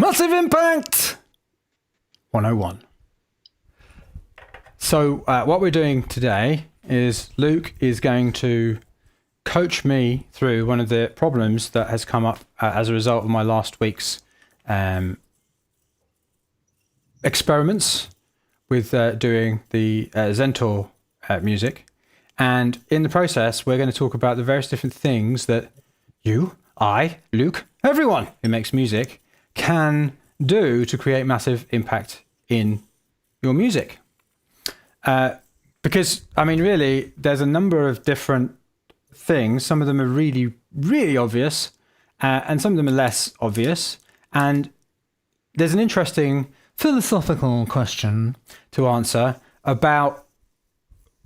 Massive Impact 101. So what we're doing today is Luke is going to coach me through one of the problems that has come up as a result of my last week's experiments with doing the Zentor music. And in the process, we're going to talk about the various different things that you, I, Luke, everyone who makes music can do to create massive impact in your music. Because, I mean, really, there's a number of different things. Some of them are really, really obvious, and some of them are less obvious. And there's an interesting philosophical question to answer about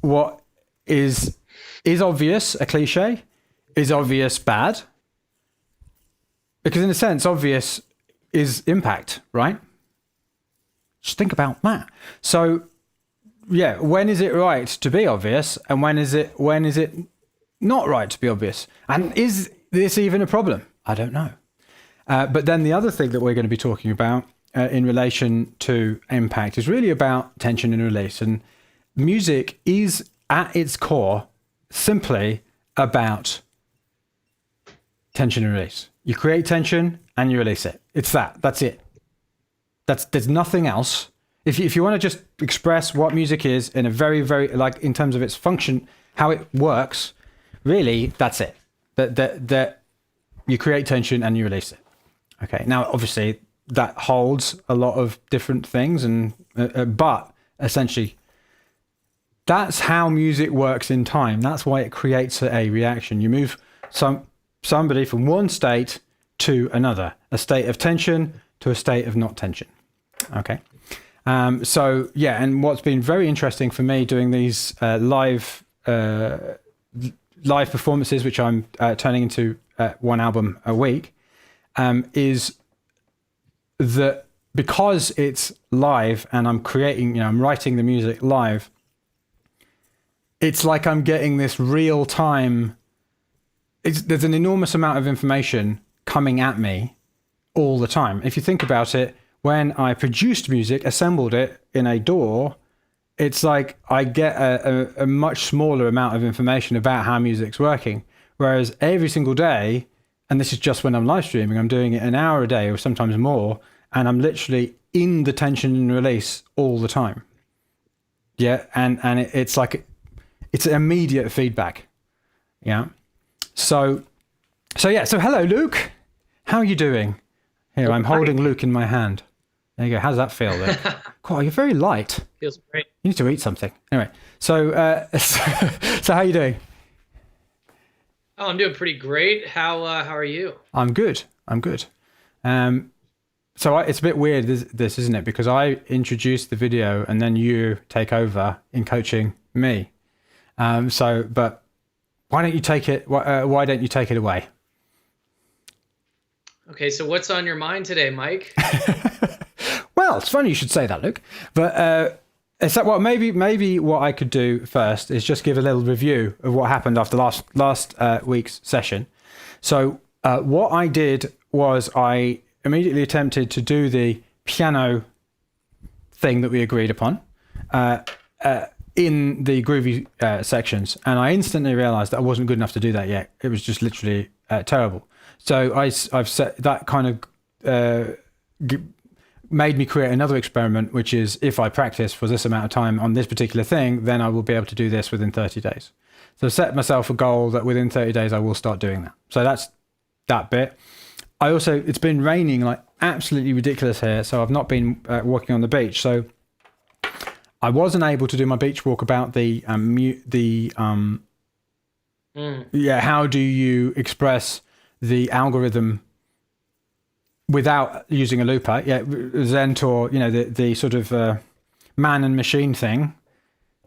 what is obvious a cliche? Is obvious bad? Because in a sense, obvious is impact, right? Just think about that. So, yeah, when is it right to be obvious, and when is it not right to be obvious? And is this even a problem? I don't know. But then the other thing that we're going to be talking about in relation to impact is really about tension and release. And music is at its core simply about tension and release. You create tension and you release it. It's that. That's it. There's nothing else. If you want to just express what music is in a very, very, like in terms of its function, how it works, really, that's it. That you create tension and you release it. Okay. Now, obviously, that holds a lot of different things, and but essentially, that's how music works in time. That's why it creates a reaction. You move somebody from one state to another, a state of tension to a state of not tension. Okay. So yeah, and what's been very interesting for me doing these live performances, which I'm turning into one album a week, is that because it's live and I'm creating, I'm writing the music live, it's like I'm getting this real time. There's an enormous amount of information coming at me all the time. If you think about it, when I produced music, assembled it in a DAW, it's like I get a much smaller amount of information about how music's working. Whereas every single day, and this is just when I'm live streaming, I'm doing it an hour a day or sometimes more, and I'm literally in the tension and release all the time. Yeah, and it's like, it's immediate feedback. Yeah. So hello, Luke. How are you doing? Here, I'm holding Luke in my hand. There you go. How does that feel, Luke? God, you're very light. Feels great. You need to eat something. Anyway, so how are you doing? Oh, I'm doing pretty great. How are you? I'm good. So it's a bit weird, this, isn't it? Because I introduced the video and then you take over in coaching me. But why don't you take it? Why don't you take it away? Okay, so what's on your mind today, Mike? Well, it's funny you should say that, Luke. But maybe what I could do first is just give a little review of what happened after last week's session. So what I did was I immediately attempted to do the piano thing that we agreed upon in the groovy sections, and I instantly realized that I wasn't good enough to do that yet. It was just literally terrible. So I've set that kind of made me create another experiment, which is if I practice for this amount of time on this particular thing, then I will be able to do this within 30 days. So I set myself a goal that within 30 days I will start doing that. So that's that bit. It's been raining like absolutely ridiculous here, so I've not been walking on the beach. So I wasn't able to do my beach walk about how do you express the algorithm without using a looper? Yeah, Zentor, the sort of man and machine thing,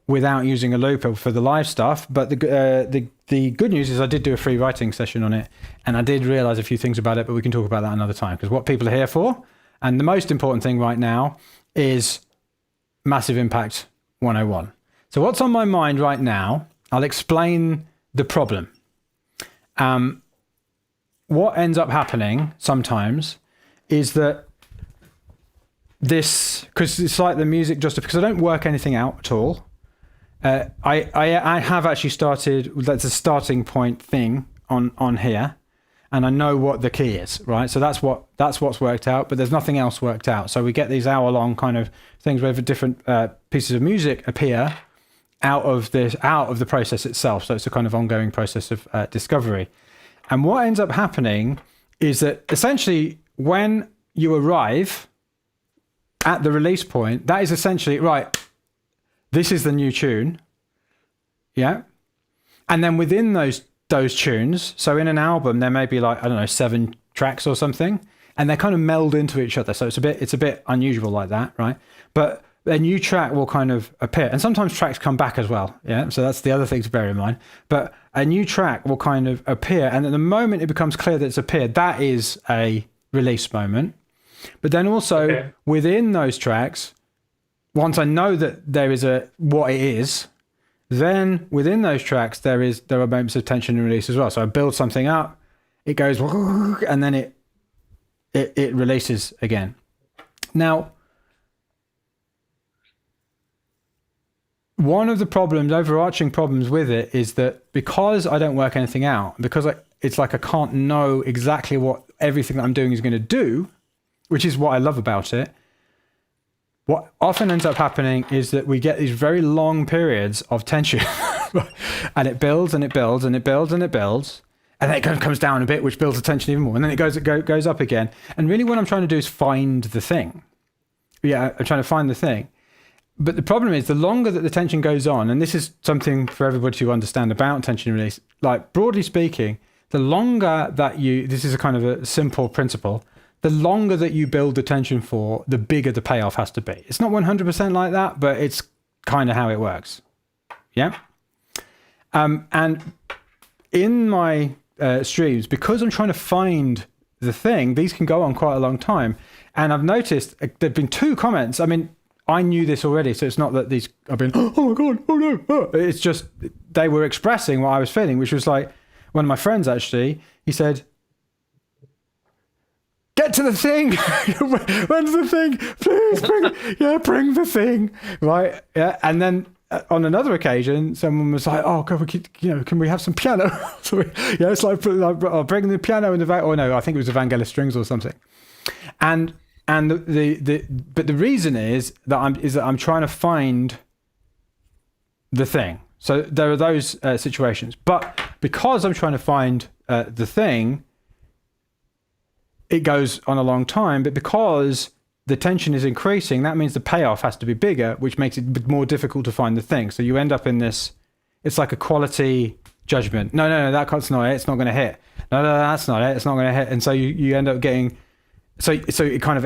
without using a looper for the live stuff. But the good news is I did do a free writing session on it, and I did realize a few things about it, but we can talk about that another time, because what people are here for, and the most important thing right now, is Massive Impact 101. So what's on my mind right now, I'll explain the problem. What ends up happening sometimes is that this, because it's like the music, just because I don't work anything out at all. I have actually started. That's a starting point thing on here, and I know what the key is, right? So that's what's worked out, but there's nothing else worked out. So we get these hour-long kind of things where different pieces of music appear out of the process itself. So it's a kind of ongoing process of discovery. And what ends up happening is that essentially when you arrive at the release point, that is essentially, right, this is the new tune. Yeah. And then within those tunes, so in an album, there may be like, I don't know, 7 tracks or something, and they kind of meld into each other. So it's a bit unusual like that, right? But a new track will kind of appear, and sometimes tracks come back as well. Yeah. So that's the other thing to bear in mind. But a new track will kind of appear, and at the moment it becomes clear that it's appeared, that is a release moment. But then also within those tracks, once I know that there is what it is, then within those tracks there are moments of tension and release as well. So I build something up, it goes, and then it releases again. Now, one of the overarching problems with it is that because I don't work anything out, because it's like I can't know exactly what everything that I'm doing is going to do, which is what I love about it. What often ends up happening is that we get these very long periods of tension and it builds and it builds and it builds and it builds. And then it kind of comes down a bit, which builds the tension even more. And then it goes up again. And really what I'm trying to do is find the thing. Yeah, I'm trying to find the thing. But the problem is the longer that the tension goes on, and this is something for everybody to understand about tension release, like broadly speaking, the longer that this is a kind of a simple principle, the longer that you build the tension for, the bigger the payoff has to be. It's not 100% like that, but it's kind of how it works. Yeah. And in my streams, because I'm trying to find the thing, these can go on quite a long time. And I've noticed there've been 2 comments. I mean, I knew this already, so it's not that these have been, oh my God, oh no. Oh. It's just they were expressing what I was feeling, which was like one of my friends actually, he said, get to the thing. When's the thing? Please bring the thing. Right. Yeah. And then on another occasion, someone was like, oh God, can we have some piano? So it's like, I'll bring the piano in the back. Oh no, I think it was the Vangelis strings or something. And but the reason is that I'm trying to find the thing. So there are those situations. But because I'm trying to find the thing, it goes on a long time. But because the tension is increasing, that means the payoff has to be bigger, which makes it more difficult to find the thing. So you end up in this, it's like a quality judgment. No, that's not it. It's not going to hit. No, that's not it. It's not going to hit. And so you end up getting, so it kind of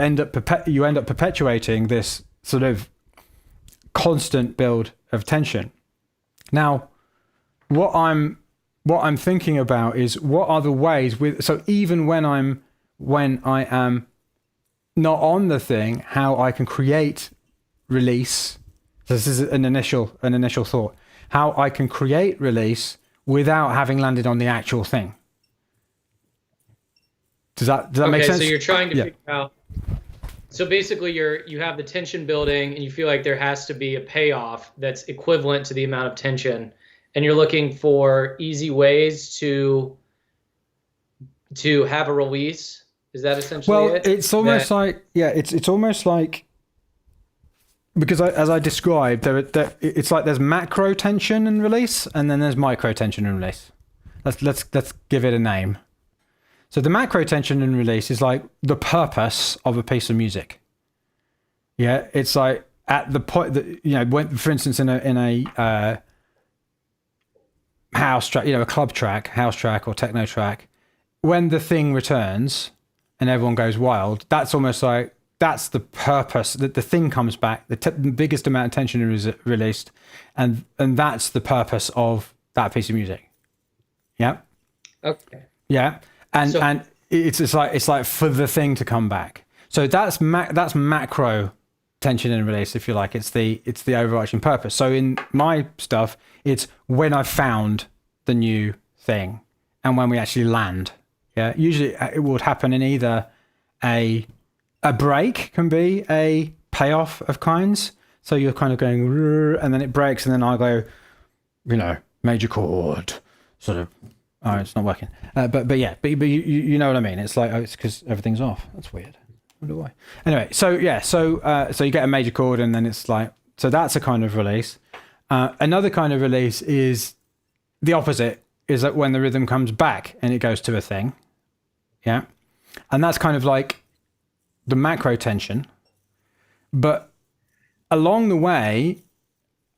you end up perpetuating this sort of constant build of tension. Now, what I'm thinking about is what are the ways so even when I am not on the thing, how I can create release. So this is an initial thought. How I can create release without having landed on the actual thing. Does that make sense? So you're trying to figure out. So basically, you have the tension building, and you feel like there has to be a payoff that's equivalent to the amount of tension, and you're looking for easy ways to have a release. Is that essentially it? It's almost it's almost like, because as I described, it's like there's macro tension and release, and then there's micro tension and release. Let's give it a name. So the macro tension and release is like the purpose of a piece of music. Yeah, it's like at the point that when, for instance, in a house track, a club track, house track, or techno track, when the thing returns and everyone goes wild, that's almost like that's the purpose, that the thing comes back, the biggest amount of tension is released, and that's the purpose of that piece of music. Yeah. Okay. Yeah. And it's like for the thing to come back. So that's macro tension and release, if you like. It's the overarching purpose. So in my stuff, it's when I've found the new thing and when we actually land. Yeah. Usually it would happen in either a A break can be a payoff of kinds. So you're kind of going, and then it breaks, and then I go, major chord, sort of. Oh, it's not working. But you know what I mean. It's like, it's because everything's off. That's weird. I wonder why. Anyway, so you get a major chord, and then it's like, so that's a kind of release. Another kind of release is the opposite, is that when the rhythm comes back and it goes to a thing. Yeah. And that's kind of like the macro tension. But along the way,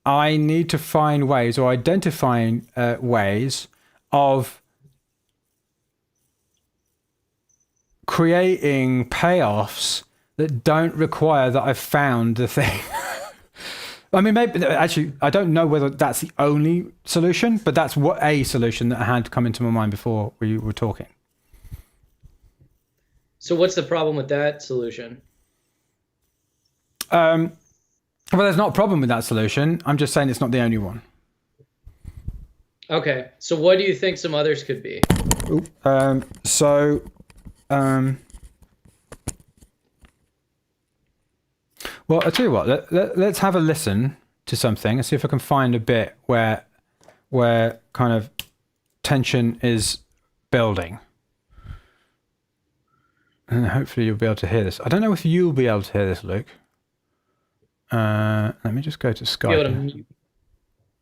I need to find ways or identifying ways of creating payoffs that don't require that I've found the thing. I mean, maybe actually, I don't know whether that's the only solution, but that's what a solution that had come into my mind before we were talking. So what's the problem with that solution? Well, there's not a problem with that solution. I'm just saying it's not the only one. Okay. So what do you think some others could be? Well, I'll tell you what, let's have a listen to something and see if I can find a bit where kind of tension is building. And hopefully you'll be able to hear this. I don't know if you'll be able to hear this, Luke. Let me just go to Skype.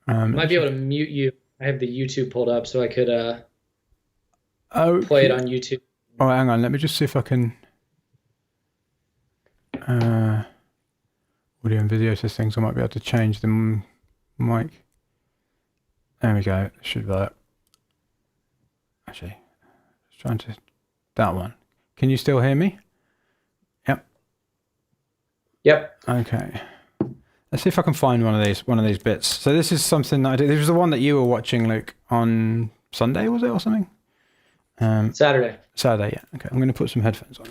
Might be able to mute you. I have the YouTube pulled up so I could okay. Play it on YouTube. Oh, hang on. Let me just see if I can... audio and video settings. I might be able to change the mic. There we go. Should be that. Actually, just trying to... That one. Can you still hear me? Yep. Yep. Okay. Let's see if I can find one of these bits. So this is something that I did. This was the one that you were watching, Luke, on Sunday, was it, or something? Saturday. Saturday, yeah. Okay, I'm going to put some headphones on.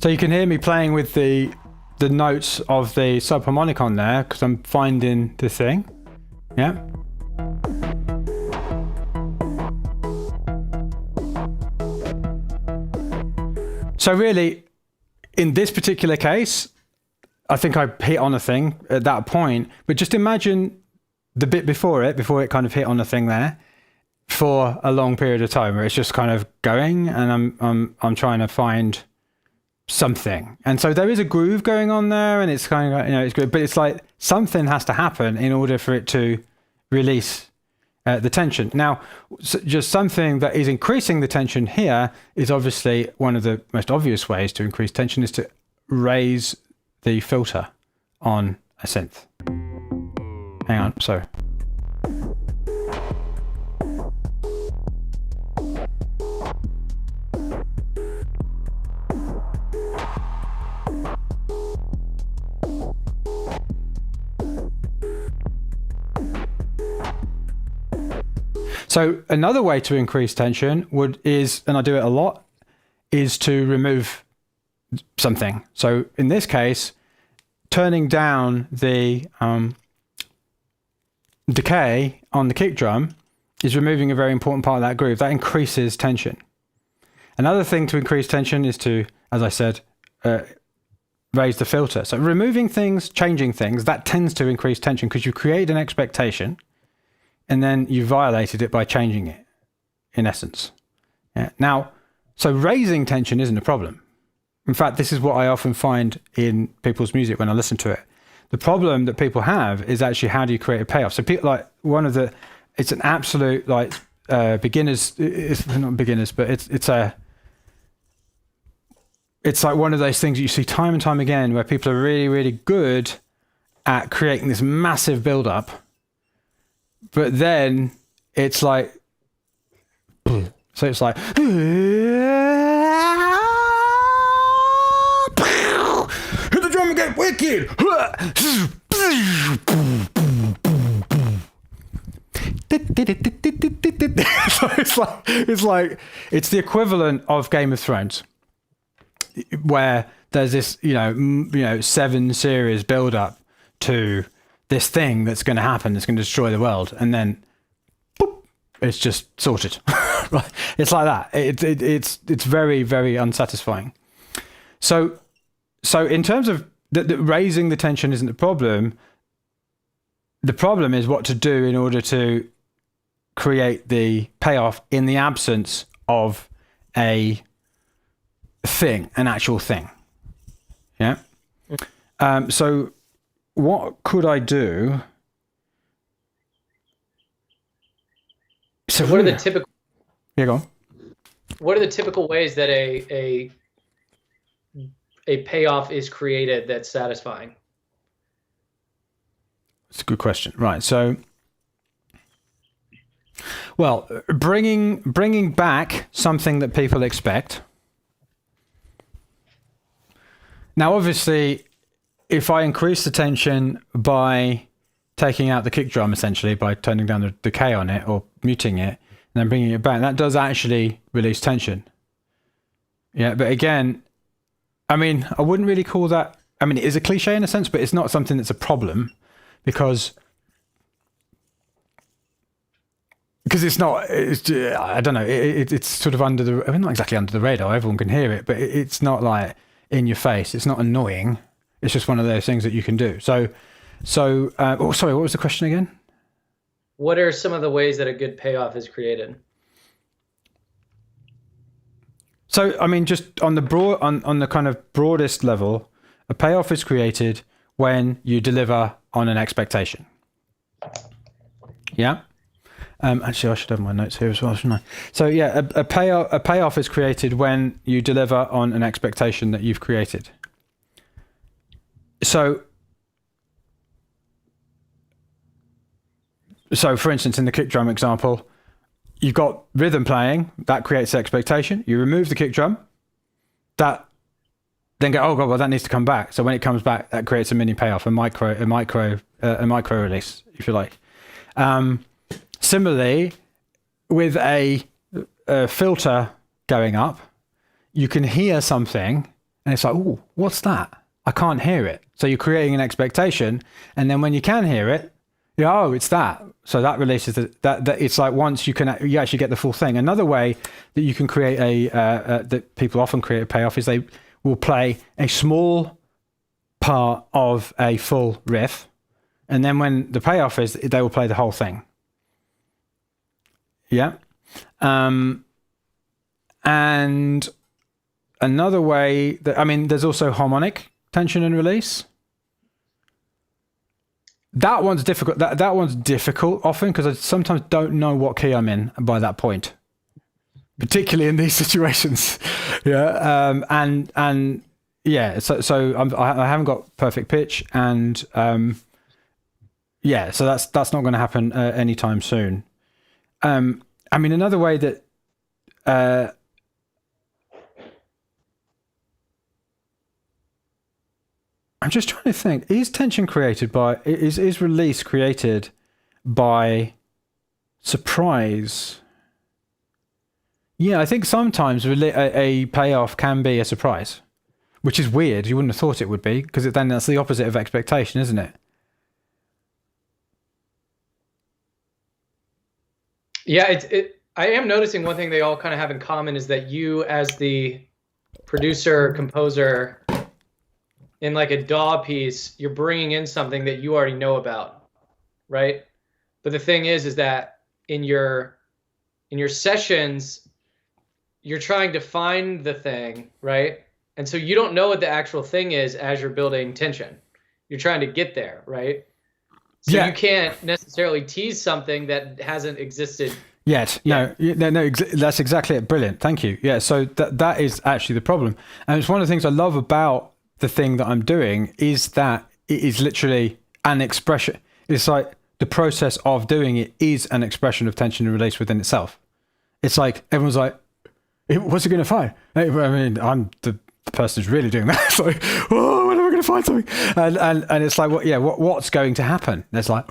So you can hear me playing with the notes of the subharmonic on there because I'm finding the thing. Yeah. So really, in this particular case, I think I hit on a thing at that point, but just imagine the bit before it kind of hit on a thing there for a long period of time where it's just kind of going, and I'm trying to find something. And so there is a groove going on there, and it's kind of, it's good, but it's like something has to happen in order for it to release the tension. Now, just something that is increasing the tension here is obviously one of the most obvious ways to increase tension is to raise the filter on a synth. Hang on, so. So another way to increase tension is, and I do it a lot, is to remove something. So in this case, turning down the decay on the kick drum is removing a very important part of that groove. That increases tension. Another thing to increase tension is to, as I said, raise the filter. So removing things, changing things, that tends to increase tension because you create an expectation and then you violated it by changing it, in essence. Yeah. Now, so raising tension isn't a problem. In fact, this is what I often find in people's music when I listen to it. The problem that people have is actually how do you create a payoff? So people like it's an absolute like beginners. It's not beginners, but it's like one of those things that you see time and time again where people are really, really good at creating this massive build-up, but then it's like, so it's like, hit the drum again, wicked. So it's the equivalent of Game of Thrones, where there's this, 7 series build up to this thing that's going to happen, that's going to destroy the world, and then boop, it's just sorted. Right? It's like that. It's very, very unsatisfying. So in terms of raising the tension isn't the problem. The problem is what to do in order to create the payoff in the absence of an actual thing. Yeah. So what could I do? So what are the typical? Yeah, go on. What are the typical ways that a payoff is created that's satisfying? It's a good question. Right. So, well, bringing back something that people expect. Now, obviously, if I increase the tension by taking out the kick drum, essentially by turning down the decay on it or muting it, and then bringing it back, that does actually release tension. Yeah, but again, I mean, I wouldn't really call that. I mean, it is a cliche in a sense, but it's not something that's a problem. Because it's not, I don't know, it's sort of under the, I mean, not exactly under the radar, everyone can hear it, but it's not like in your face, it's not annoying, it's just one of those things that you can do. So sorry, what was the question again? What are some of the ways that a good payoff is created? So, I mean, just on the kind of broadest level, a payoff is created when you deliver on an expectation. Yeah. Actually, I should have my notes here as well, shouldn't I? So yeah, a payoff is created when you deliver on an expectation that you've created. So for instance, in the kick drum example, you've got rhythm playing, that creates expectation. You remove the kick drum, that then go, oh god, well that needs to come back. So when it comes back, that creates a mini payoff, a micro release, if you like. Similarly, with a filter going up, you can hear something, and it's like, oh, what's that? I can't hear it. So you're creating an expectation, and then when you can hear it, oh, it's that. So that releases that. It's like once you actually get the full thing. Another way that you can create that people often create a payoff is they will play a small part of a full riff, and then when the payoff is, they will play the whole thing. Yeah. And another way there's also harmonic tension and release. That one's difficult. That one's difficult often because I sometimes don't know what key I'm in by that point, particularly in these situations. Yeah. And yeah. So I haven't got perfect pitch, and yeah. So that's not going to happen anytime soon. Another way that I'm just trying to think, is tension created by, is release created by surprise? Yeah, I think sometimes a payoff can be a surprise, which is weird. You wouldn't have thought it would be, because then that's the opposite of expectation, isn't it? Yeah, I am noticing one thing they all kind of have in common is that you, as the producer, composer, in like a DAW piece, you're bringing in something that you already know about, right? But the thing is that in your sessions, you're trying to find the thing, right? And so you don't know what the actual thing is as you're building tension. You're trying to get there, right? So yeah. You can't necessarily tease something that hasn't existed yet. No, that's exactly it. Brilliant. Thank you. Yeah. So that is actually the problem. And it's one of the things I love about the thing that I'm doing is that it is literally an expression. It's like the process of doing it is an expression of tension and release within itself. It's like everyone's like, what's he going to find? I mean, I'm the person who's really doing that. It's like, oh, when am I going to find something? And it's like, what's going to happen? There's like,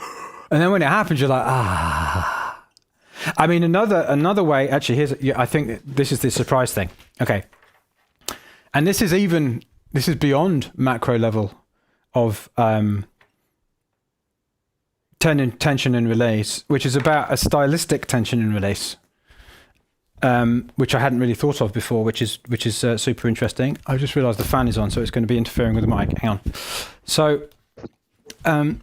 and then when it happens, you're like, ah. I mean, another way. Actually, I think this is the surprise thing. Okay, and this is beyond macro level of tension and release, which is about a stylistic tension and release. Which I hadn't really thought of before, which is super interesting. I just realised the fan is on, so it's going to be interfering with the mic. Hang on. So, in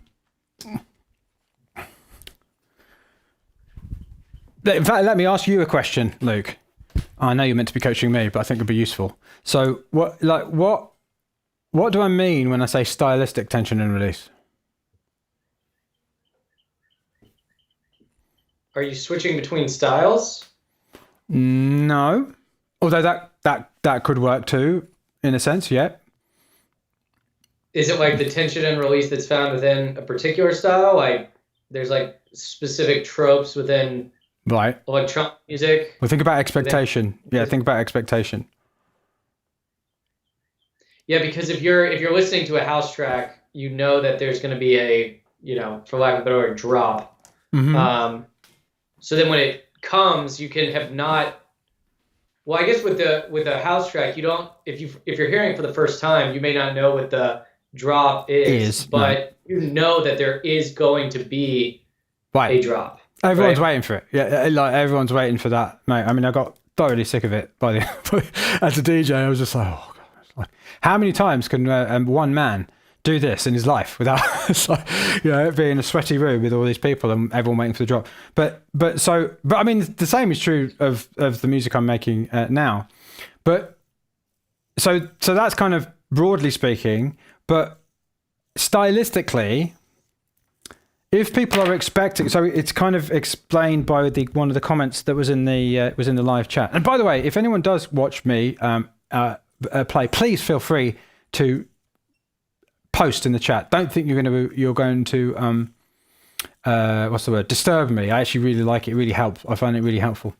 fact, let me ask you a question, Luke. I know you're meant to be coaching me, but I think it'd be useful. So, what do I mean when I say stylistic tension and release? Are you switching between styles? No, although that could work too, in a sense. Yeah. Is it like the tension and release that's found within a particular style? Like there's like specific tropes within electronic music. Well, think about expectation. Think about expectation. Yeah, because if you're listening to a house track, you know that there's going to be a, for lack of a better word, drop. Mm-hmm. So then when it comes, you can have not. Well, I guess with a house track, you don't. If you're hearing it for the first time, you may not know what the drop is, but you know that there is going to be a drop. Everyone's waiting for it. Yeah, like everyone's waiting for that, mate. I mean, I got thoroughly sick of it as a DJ. I was just like, oh god, like, how many times can one man do this in his life without it being a sweaty room with all these people and everyone waiting for the drop? But I mean, the same is true of the music I'm making now. But so that's kind of broadly speaking. But stylistically, if people are expecting, so it's kind of explained by one of the comments that was in the live chat. And by the way, if anyone does watch me play, please feel free to post in the chat. Don't think you're going to what's the word, disturb me. I actually really like it. It really helps. I find it really helpful.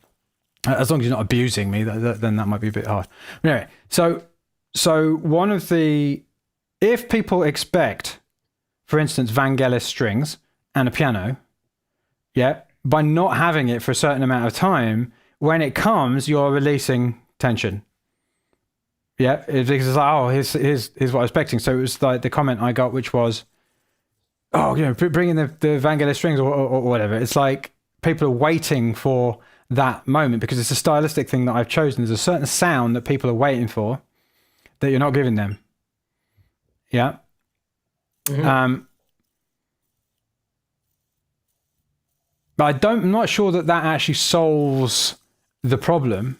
As long as you're not abusing me, then that might be a bit hard. Anyway, so one of the, if people expect, for instance, Vangelis strings and a piano, by not having it for a certain amount of time, when it comes, you're releasing tension. Yeah, because it's like, oh, here's what I was expecting. So it was like the comment I got, which was, oh, bring in the Vangelis strings or whatever. It's like people are waiting for that moment because it's a stylistic thing that I've chosen. There's a certain sound that people are waiting for that you're not giving them. Yeah. Mm-hmm. But I'm not sure that actually solves the problem.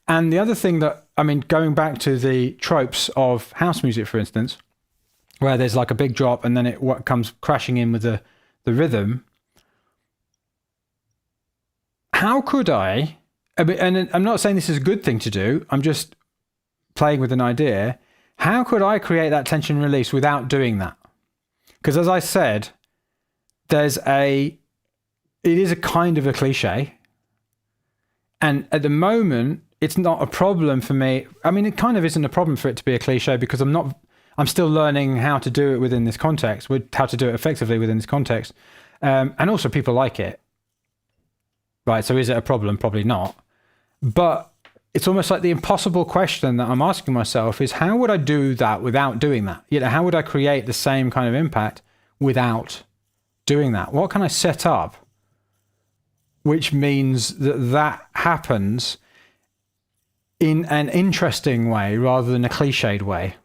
And the other thing that, I mean, going back to the tropes of house music, for instance, where there's like a big drop and then it comes crashing in with the rhythm. How could I mean, and I'm not saying this is a good thing to do, I'm just playing with an idea. How could I create that tension release without doing that? Because as I said, it is a kind of a cliche. And at the moment, it's not a problem for me. I mean, it kind of isn't a problem for it to be a cliche because I'm still learning how to do it within this context, how to do it effectively within this context. And also people like it. Right, so is it a problem? Probably not. But it's almost like the impossible question that I'm asking myself is, how would I do that without doing that? How would I create the same kind of impact without doing that? What can I set up which means that happens in an interesting way rather than a cliched way?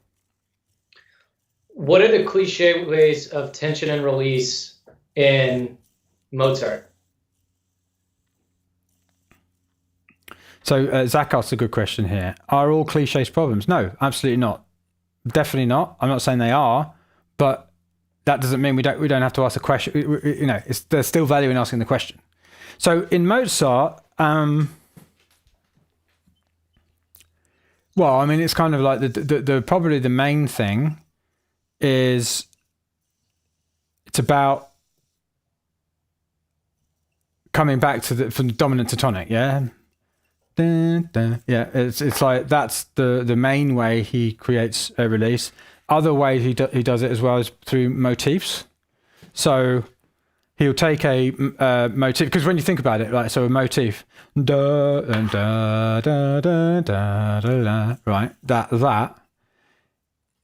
What are the cliche ways of tension and release in Mozart? So Zach asked a good question here. Are all cliches problems? No, absolutely not. Definitely not. I'm not saying they are, but that doesn't mean we don't have to ask a question. There's still value in asking the question. So in Mozart, well, I mean, it's kind of like the probably the main thing is it's about coming back to from the dominant to tonic, yeah. Dun, dun. Yeah, it's like that's the main way he creates a release. Other ways he does it as well is through motifs. So he'll take a motif, because when you think about it, like, so a motif, da da da da da da, right? That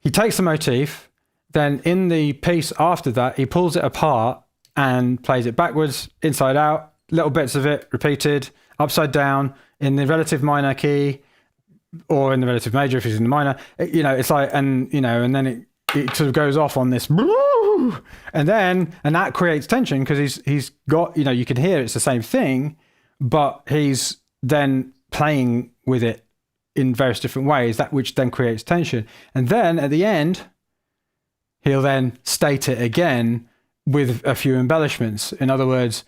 he takes the motif, then in the piece after that, he pulls it apart and plays it backwards, inside out, little bits of it repeated, upside down, in the relative minor key, or in the relative major if it's in the minor. It's like, and then it sort of goes off on this, and that creates tension because he's got, you can hear it's the same thing, but he's then playing with it in various different ways, that which then creates tension. And then at the end, he'll then state it again with a few embellishments. In other words,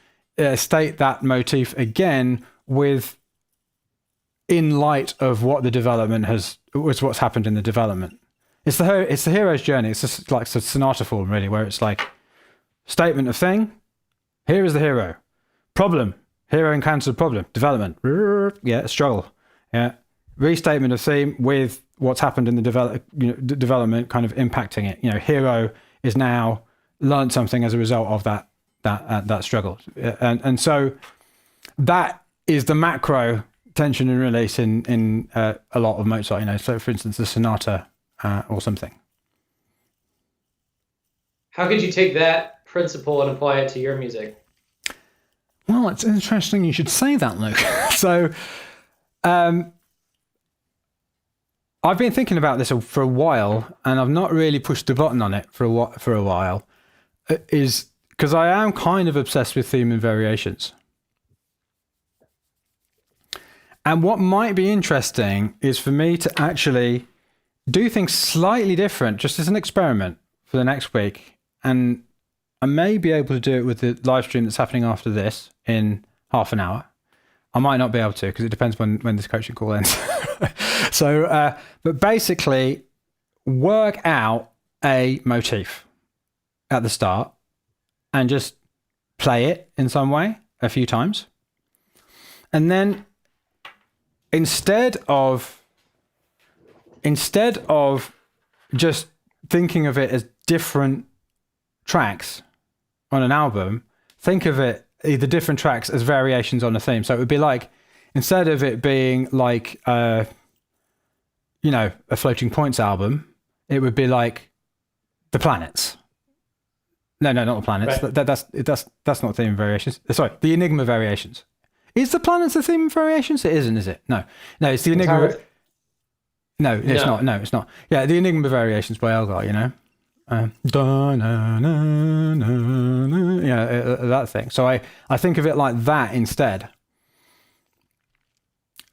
state that motif again in light of what the development what's happened in the development. It's the hero's journey. It's just like a sonata form, really, where it's like statement of thing. Here is the hero. Problem. Hero encounters a problem. Development. Yeah, struggle. Yeah. Restatement of theme with what's happened in the development, kind of impacting it. Hero is now learned something as a result of that struggle, and so that is the macro tension and release in a lot of Mozart. So for instance, the sonata or something. How could you take that principle and apply it to your music? Well, it's interesting you should say that, Luke. So I've been thinking about this for a while, and I've not really pushed the button on it for a while, is because I am kind of obsessed with theme and variations. And what might be interesting is for me to actually do things slightly different, just as an experiment for the next week. And I may be able to do it with the live stream that's happening after this in half an hour. I might not be able to, because it depends when this coaching call ends. So, but basically work out a motif at the start and just play it in some way a few times. And then instead of just thinking of it as different tracks on an album, think of it, the different tracks, as variations on a theme. So it would be like, instead of it being like, a Floating Points album, it would be like the planets. No, not the planets. Right. That's not theme and variations. Sorry, the Enigma variations. Is the planets the theme and variations? It isn't, is it? No, it's the Enigma. No, it's not. No, it's not. Yeah, the Enigma variations by Elgar. That thing. So I think of it like that instead,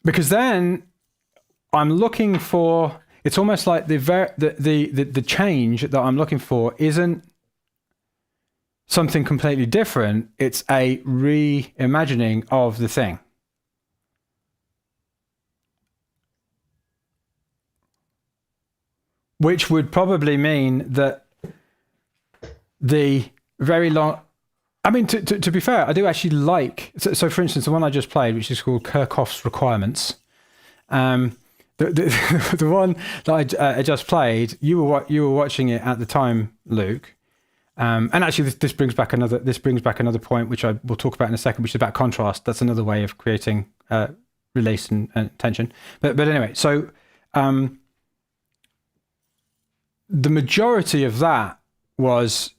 because then I'm looking for. It's almost like the change that I'm looking for isn't something completely different. It's a reimagining of the thing. Which would probably mean that the very long... I mean, to be fair, I do actually like... So for instance, the one I just played, which is called Kirchhoff's Requirements, the one that I just played, you were watching it at the time, Luke. And actually, this brings back another point, which I will talk about in a second, which is about contrast. That's another way of creating release and tension. But anyway, so the majority of that was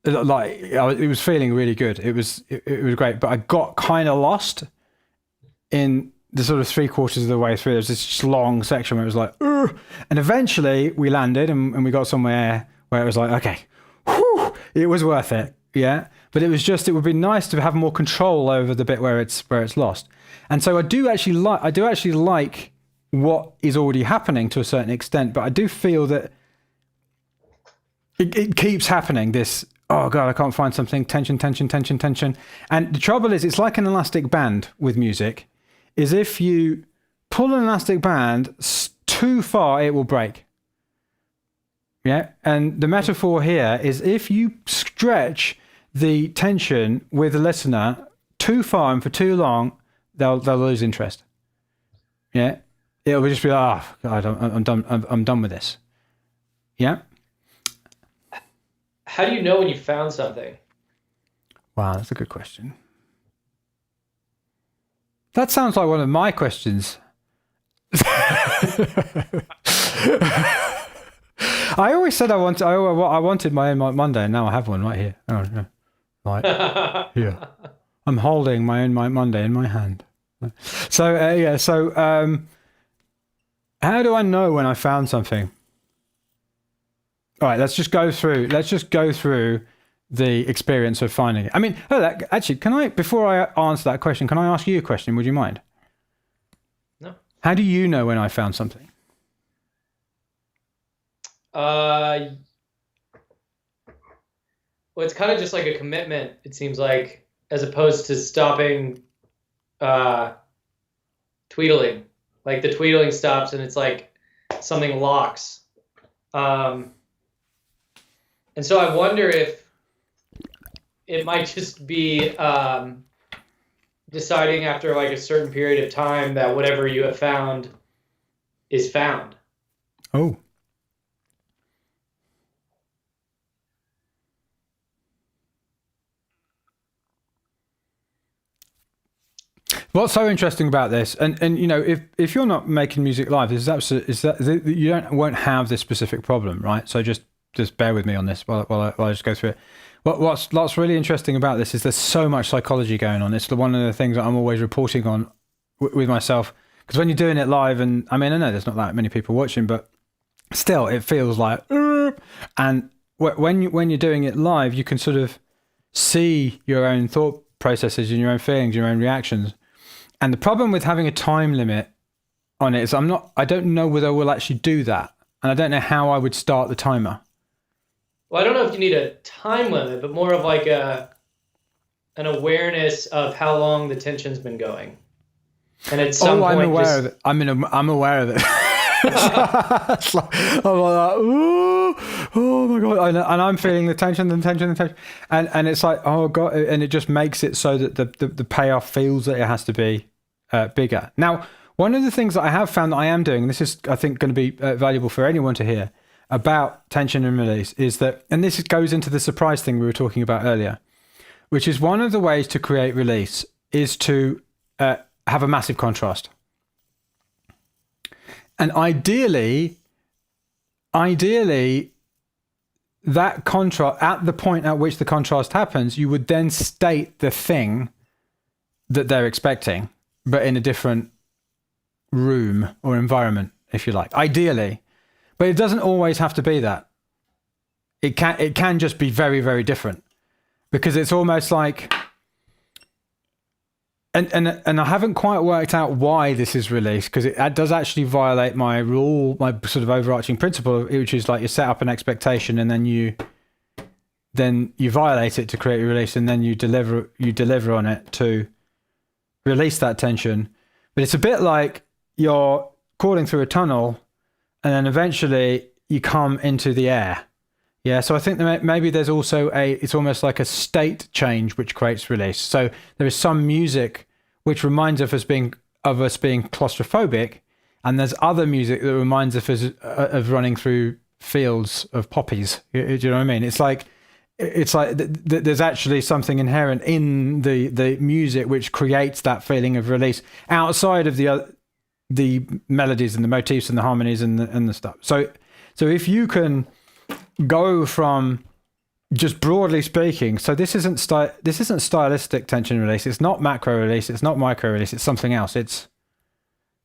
like it was feeling really good. It was great, but I got kind of lost in the sort of 3/4 of the way through. There's this long section where it was like, ugh! And eventually we landed and we got somewhere where it was like, okay. It was worth it, yeah. But it would be nice to have more control over the bit where it's lost. And so I do actually like what is already happening to a certain extent, but I do feel that it keeps happening. This, oh God, I can't find something, tension. And the trouble is, it's like an elastic band with music, is if you pull an elastic band too far, it will break. Yeah, and the metaphor here is if you stretch the tension with the listener too far and for too long, they'll lose interest. Yeah, it'll just be like, oh God, I'm done. I'm done with this. Yeah. How do you know when you found something? Wow, that's a good question. That sounds like one of my questions. I always said I wanted my own Monday, and now I have one right here. Oh, no. Right here. I'm holding my own Monday in my hand. So yeah. So how do I know when I found something? All right, let's just go through the experience of finding it. I mean, actually, can I, before I answer that question, can I ask you a question? Would you mind? No. How do you know when I found something? Well, it's kind of just like a commitment, it seems like, as opposed to stopping tweedling. Like the tweedling stops and it's like something locks. And so I wonder if it might just be deciding after like a certain period of time that whatever you have found is found. Oh. What's so interesting about this, and you know, if you're not making music live, you won't have this specific problem, right? So just bear with me on this while I just go through it. What's really interesting about this is there's so much psychology going on. It's one of the things that I'm always reporting on with myself, because when you're doing it live, and I mean, I know there's not that many people watching, but still, it feels like, and when you're doing it live, you can sort of see your own thought processes and your own feelings, your own reactions. And the problem with having a time limit on it is I don't know whether we'll actually do that. And I don't know how I would start the timer. Well, I don't know if you need a time limit, but more of like an awareness of how long the tension's been going. And at some point, I'm aware of it. I'm aware of it. It's like, I'm like, ooh, oh my God. And I'm feeling the tension. And it's like, oh God. And it just makes it so that the payoff feels that it has to be bigger. Now, one of the things that I have found that I am doing, and this is, I think, going to be valuable for anyone to hear about tension and release, is that, and this goes into the surprise thing we were talking about earlier, which is one of the ways to create release is to have a massive contrast. And ideally, that contrast, at the point at which the contrast happens, you would then state the thing that they're expecting, but in a different room or environment, if you like. Ideally. But it doesn't always have to be that. It can just be very, very different. Because it's almost like, and I haven't quite worked out why this is released, because it does actually violate my rule, my sort of overarching principle, which is like you set up an expectation and then you violate it to create a release, and then you deliver on it to release that tension. But it's a bit like you're crawling through a tunnel and then eventually you come into the air. Yeah, so I think that maybe there's also it's almost like a state change which creates release. So there is some music which reminds of us being claustrophobic, and there's other music that reminds us of running through fields of poppies. Do you know what I mean? It's like there's actually something inherent in the music which creates that feeling of release outside of the melodies and the motifs and the harmonies and the stuff. So if you can go from, just broadly speaking, so this isn't stylistic tension release, it's not macro release, it's not micro release, it's something else. It's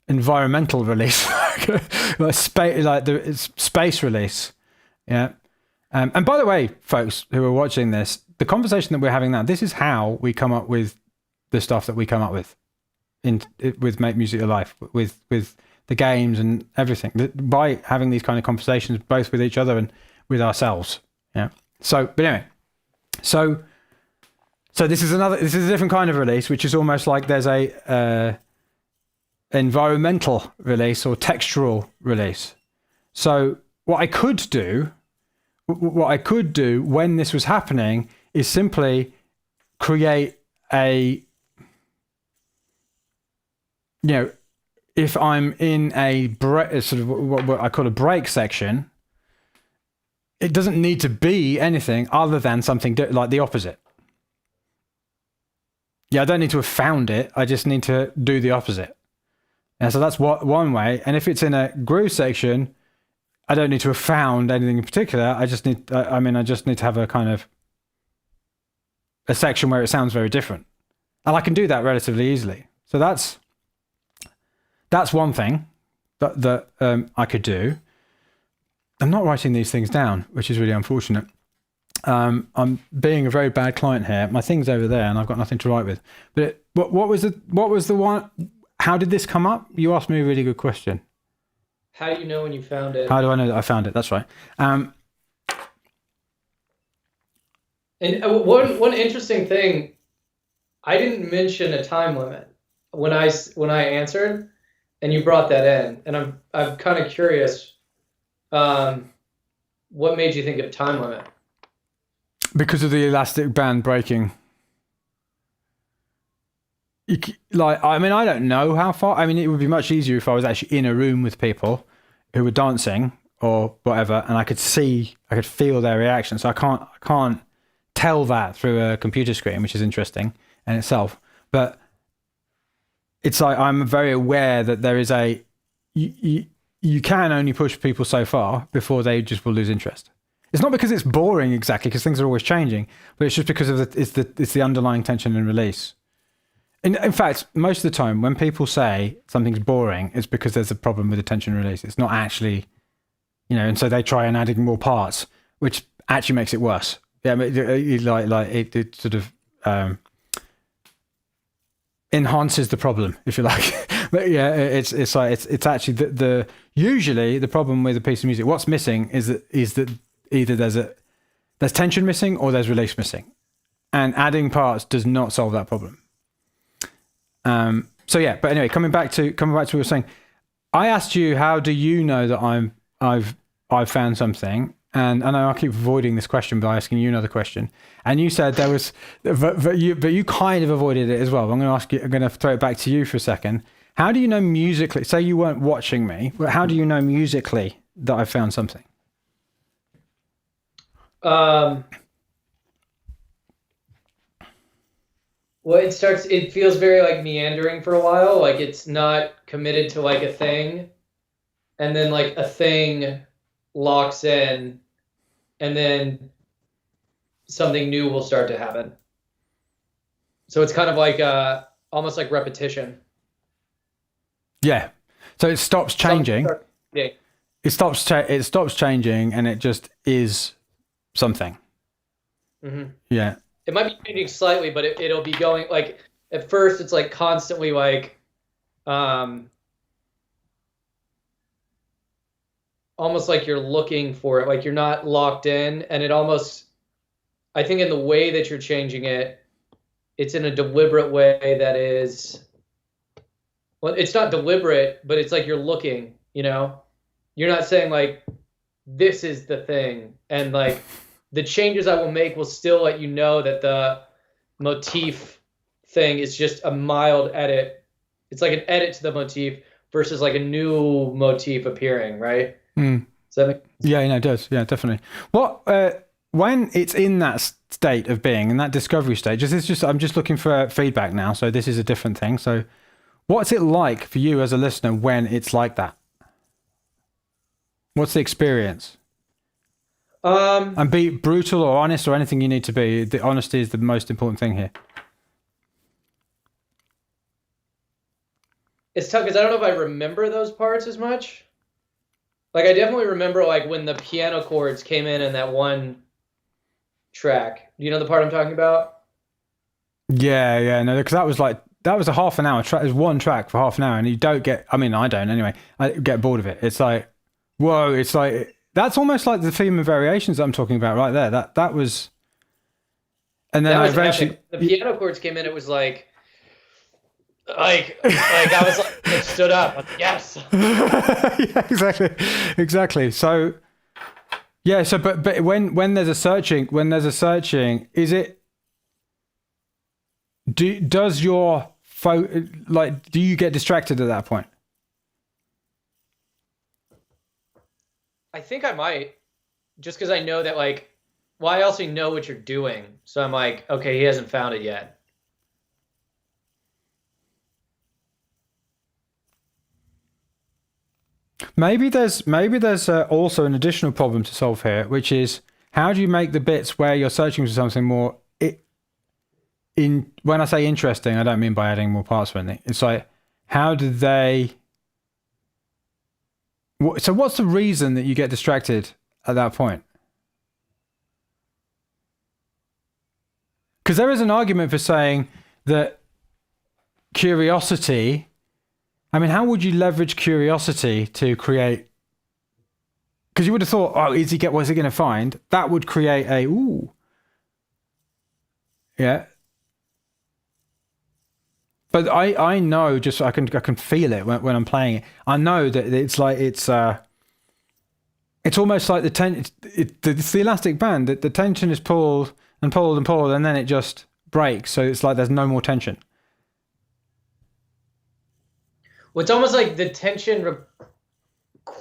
environmental release, it's space release. Yeah. And by the way, folks who are watching this, the conversation that we're having now, this is how we come up with the stuff that we come up with with Make Music Your Life, with the games and everything, by having these kind of conversations both with each other and with ourselves. Yeah. So, but anyway, so this is a different kind of release, which is almost like there's a environmental release or textural release. So what I could do when this was happening is simply create a if I'm in a sort of what I call a break section, it doesn't need to be anything other than something like the opposite. Yeah, I don't need to have found it. I just need to do the opposite. And so that's one way. And if it's in a groove section, I don't need to have found anything in particular. I just need to have a kind of a section where it sounds very different. And I can do that relatively easily. So that's one thing that I could do. I'm not writing these things down, which is really unfortunate. I'm being a very bad client here. My thing's over there, and I've got nothing to write with. But what was the one? How did this come up? You asked me a really good question. How do you know when you found it? How do I know that I found it? That's right. And one interesting thing, I didn't mention a time limit when I answered, and you brought that in, and I'm kind of curious. What made you think of time limit? Because of the elastic band breaking. I don't know how far. I mean, it would be much easier if I was actually in a room with people who were dancing or whatever, and I could feel their reaction. So I can't tell that through a computer screen, which is interesting in itself. But it's like I'm very aware that there is you can only push people so far before they just will lose interest. It's not because it's boring exactly, because things are always changing, but it's just because of it's the underlying tension and release. In fact, most of the time when people say something's boring, it's because there's a problem with the tension release. It's not actually, and so they try and adding more parts, which actually makes it worse. Yeah, it sort of enhances the problem, if you like. But yeah, it's actually the usually the problem with a piece of music. What's missing is that either there's tension missing or there's release missing, and adding parts does not solve that problem. So yeah, but anyway, coming back to what we were saying, I asked you, how do you know that I've found something? And I know I keep avoiding this question by asking you another question. And you said there was, but you kind of avoided it as well. I'm going to throw it back to you for a second. How do you know musically? Say you weren't watching me, but how do you know musically that I found something? Well, it feels very like meandering for a while. Like it's not committed to like a thing. And then like a thing locks in, and then something new will start to happen. So it's kind of like almost like repetition. Yeah. So it stops changing. Yeah. It stops changing, and it just is something. Mm-hmm. Yeah. It might be changing slightly, but it'll be going like at first it's like constantly like almost like you're looking for it, like you're not locked in, and it almost, I think in the way that you're changing it, it's in a deliberate way that is, well, it's not deliberate, but it's like you're looking, you're not saying like this is the thing, and like the changes I will make will still let you know that the motif thing is just a mild edit. It's like an edit to the motif versus like a new motif appearing, right? Mm. Does that make sense? Yeah, it does. Yeah, definitely. When it's in that state of being, in that discovery stage, I'm just looking for feedback now. So this is a different thing. So what's it like for you as a listener when it's like that? What's the experience? And be brutal or honest or anything you need to be. The honesty is the most important thing here. It's tough because I don't know if I remember those parts as much. Like I definitely remember like when the piano chords came in that one track. Do you know the part I'm talking about? Yeah, no, because that was a half an hour track. There's one track for half an hour, and you don't get. I mean, I don't anyway. I get bored of it. It's like, whoa! It's like. That's almost like the theme of variations that I'm talking about right there. That was, and then eventually the piano chords came in. It was like I was like, it stood up. Like, yes. Yeah, exactly. So, yeah. So, but when there's a searching, is it? Does your like, do you get distracted at that point? I think I might, just because I know that, like, well, I also know what you're doing. So I'm like, okay, he hasn't found it yet. Maybe there's also an additional problem to solve here, which is how do you make the bits where you're searching for something more when I say interesting, I don't mean by adding more parts or anything. It's like, how do they... So what's the reason that you get distracted at that point? Because there is an argument for saying that curiosity... I mean, how would you leverage curiosity to create... Because you would have thought, oh, what's he going to find? That would create a, ooh. Yeah. But I know, just I can feel it when I'm playing it. I know that it's like it's almost like it's the elastic band. The tension is pulled and pulled and pulled, and then it just breaks. So it's like there's no more tension. Well, it's almost like the tension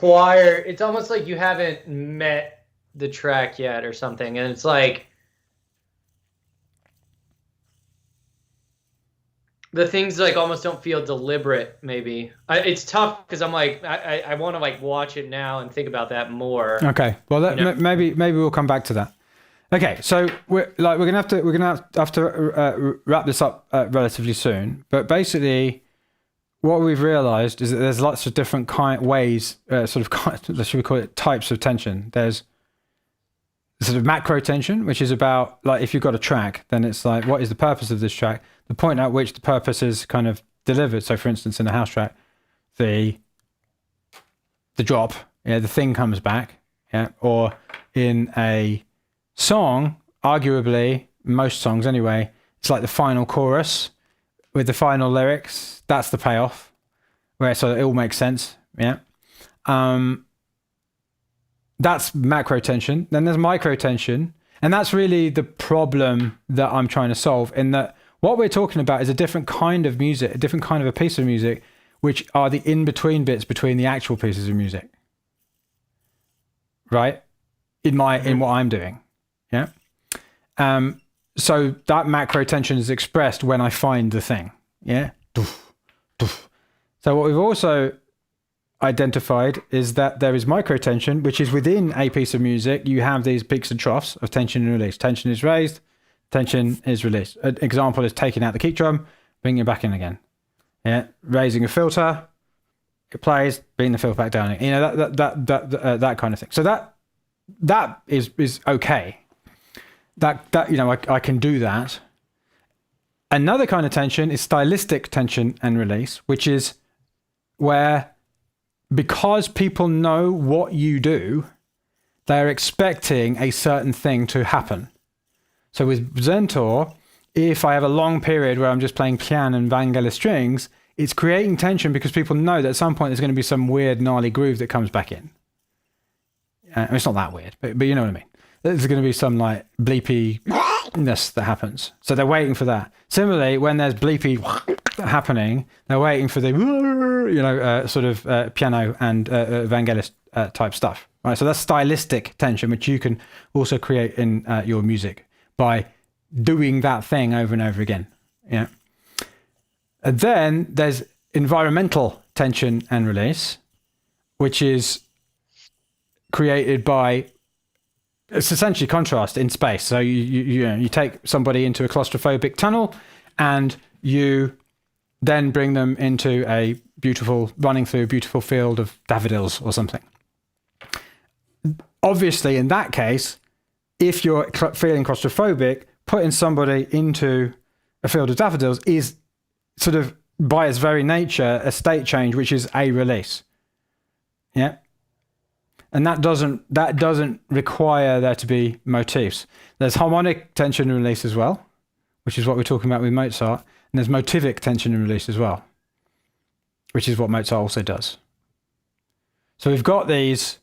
it's almost like you haven't met the track yet or something, and it's like the things like almost don't feel deliberate. Maybe it's tough because I'm like I want to like watch it now and think about that more. Okay, well maybe we'll come back to that. Okay, so we're gonna have to wrap this up relatively soon. But basically, what we've realized is that there's lots of different ways, should we call it types of tension. There's sort of macro tension, which is about, like, if you've got a track, then it's like, what is the purpose of this track? The point at which the purpose is kind of delivered. So, for instance, in a house track, the drop, the thing comes back, or in a song, arguably, most songs anyway, it's like the final chorus with the final lyrics. That's the payoff, where so it all makes sense. That's macro tension. Then there's micro tension, and that's really the problem that I'm trying to solve. In that, what we're talking about is a different kind of music, a different kind of a piece of music, which are the in-between bits between the actual pieces of music. Right? In what I'm doing. Yeah. So that macro tension is expressed when I find the thing. Yeah. So what we've also identified is that there is microtension, which is within a piece of music. You have these peaks and troughs of tension and release. Tension is raised, tension is released. An example is taking out the kick drum, bringing it back in again. Yeah, raising a filter, it plays, bringing the filter back down. That kind of thing. So that is okay. That I can do that. Another kind of tension is stylistic tension and release, which is where, because people know what you do, they're expecting a certain thing to happen. So with Zentor, if I have a long period where I'm just playing piano and Vangelis strings, it's creating tension because people know that at some point there's going to be some weird, gnarly groove that comes back in. It's not that weird, but you know what I mean. There's going to be some like bleepiness that happens. So they're waiting for that. Similarly, when there's bleepy happening, they're waiting for the, piano and Vangelis type stuff. Right? So that's stylistic tension, which you can also create in your music by doing that thing over and over again. Yeah. And then there's environmental tension and release, which is created by, it's essentially contrast in space. So you take somebody into a claustrophobic tunnel and you then bring them into running through a beautiful field of daffodils or something. Obviously, in that case, if you're feeling claustrophobic, putting somebody into a field of daffodils is sort of, by its very nature, a state change, which is a release. Yeah. And that doesn't require there to be motifs. There's harmonic tension and release as well, which is what we're talking about with Mozart. And there's motivic tension and release as well, which is what Mozart also does. So we've got these,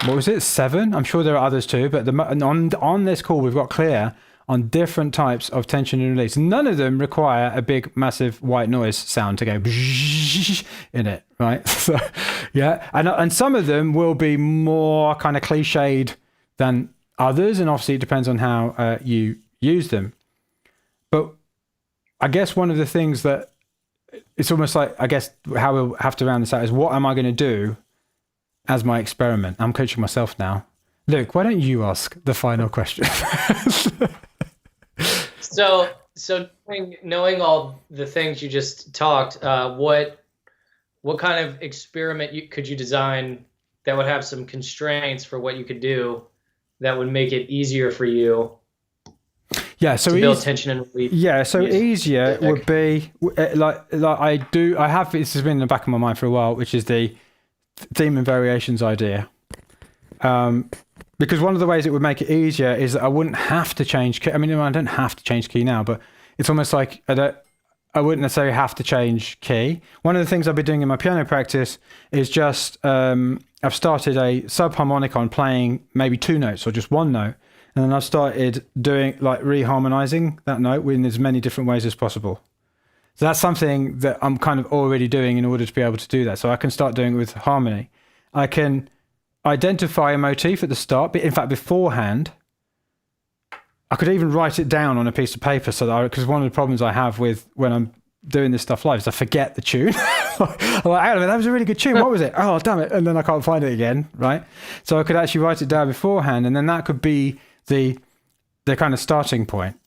what was it, 7? I'm sure there are others too, but on this call we've got clear on different types of tension and release. None of them require a big, massive white noise sound to go in it, right? So, yeah. And some of them will be more kind of cliched than others. And obviously, it depends on how you use them. But I guess one of the things that it's almost like, I guess, how we'll have to round this out is what am I going to do as my experiment? I'm coaching myself now. Luke, why don't you ask the final question? So knowing all the things you just talked, what kind of experiment could you design that would have some constraints for what you could do that would make it easier for you? Yeah, so to build tension and relief. Yeah, so easier would be like I have this has been in the back of my mind for a while, which is the theme and variations idea. Because one of the ways it would make it easier is that I wouldn't have to change key. I mean, I don't have to change key now, but it's almost like I wouldn't necessarily have to change key. One of the things I've been doing in my piano practice is just I've started a subharmonic on playing maybe 2 notes or just 1 note. And then I've started doing like reharmonizing that note in as many different ways as possible. So that's something that I'm kind of already doing in order to be able to do that. So I can start doing it with harmony. I can identify a motif at the start, but in fact, beforehand, I could even write it down on a piece of paper so that because one of the problems I have with when I'm doing this stuff live is I forget the tune. I'm like, hang on a minute, that was a really good tune. What was it? Oh, damn it. And then I can't find it again, right? So I could actually write it down beforehand, and then that could be the kind of starting point.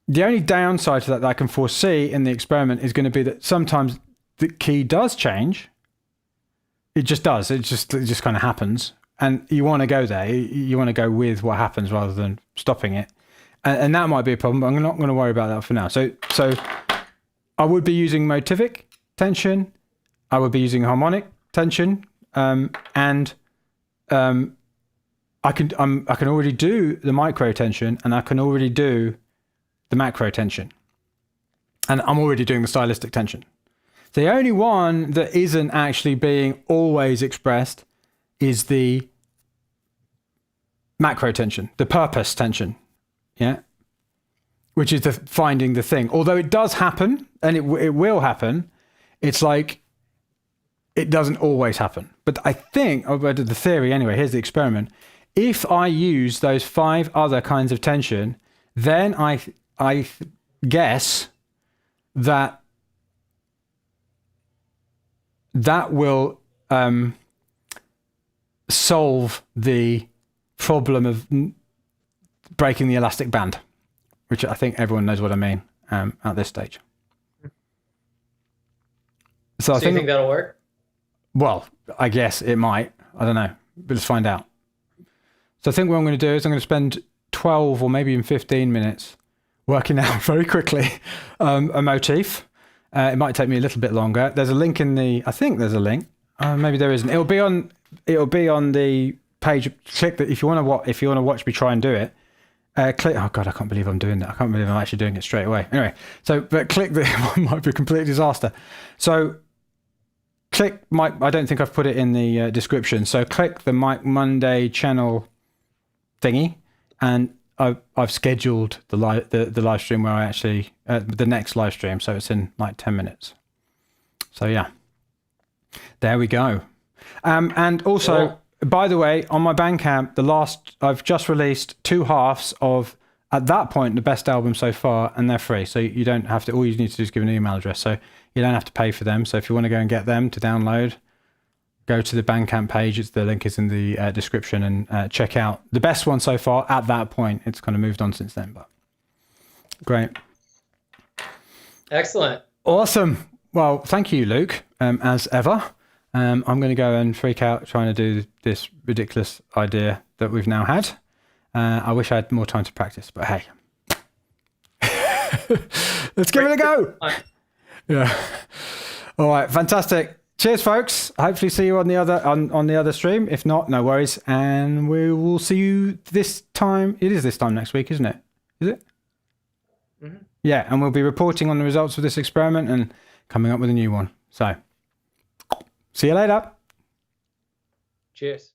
The only downside to that I can foresee in the experiment is going to be that sometimes the key does change. It just does. It just kind of happens. And you want to go there. You want to go with what happens rather than stopping it. And that might be a problem, but I'm not going to worry about that for now. So I would be using motivic tension. I would be using harmonic tension. I can already do the micro tension, and I can already do the macro tension, and I'm already doing the stylistic tension. The only one that isn't actually being always expressed is the macro tension, the purpose tension, yeah, which is the finding the thing. Although it does happen, and it will happen, it's like it doesn't always happen. But I think, I did the theory anyway. Here's the experiment. If I use those 5 other kinds of tension, then I guess that will solve the problem of breaking the elastic band, which I think everyone knows what I mean at this stage. So I think that'll work? Well, I guess it might. I don't know. But let's find out. So I think what I'm going to do is I'm going to spend 12 or maybe even 15 minutes working out very quickly a motif. It might take me a little bit longer. There's a link in the. I think there's a link. Maybe there isn't. It'll be on the page. Click that if you want to watch me try and do it. Click. Oh God, I can't believe I'm doing that. I can't believe I'm actually doing it straight away. Anyway, but click the. It might be a complete disaster. So. Click I don't think I've put it in the description. So click the Mike Monday channel thingy, and I've scheduled the live stream where I actually the next live stream. So it's in like 10 minutes. So yeah, there we go. And also, by the way, on my Bandcamp, I've just released 2 halves of, at that point, the best album so far, and they're free. So you don't have to. All you need to do is give an email address. So you don't have to pay for them. So if you want to go and get them to download, go to the Bandcamp page. The link is in the description, and check out the best one so far at that point. It's kind of moved on since then, but great. Excellent. Awesome. Well, thank you, Luke, as ever. I'm going to go and freak out trying to do this ridiculous idea that we've now had. I wish I had more time to practice, but hey. Let's give it a go. Yeah. All right. Fantastic. Cheers, folks. Hopefully see you on the other stream. If not, no worries. And we will see you this time. It is this time next week, isn't it? Is it? Mm-hmm. Yeah. And we'll be reporting on the results of this experiment and coming up with a new one. So see you later. Cheers.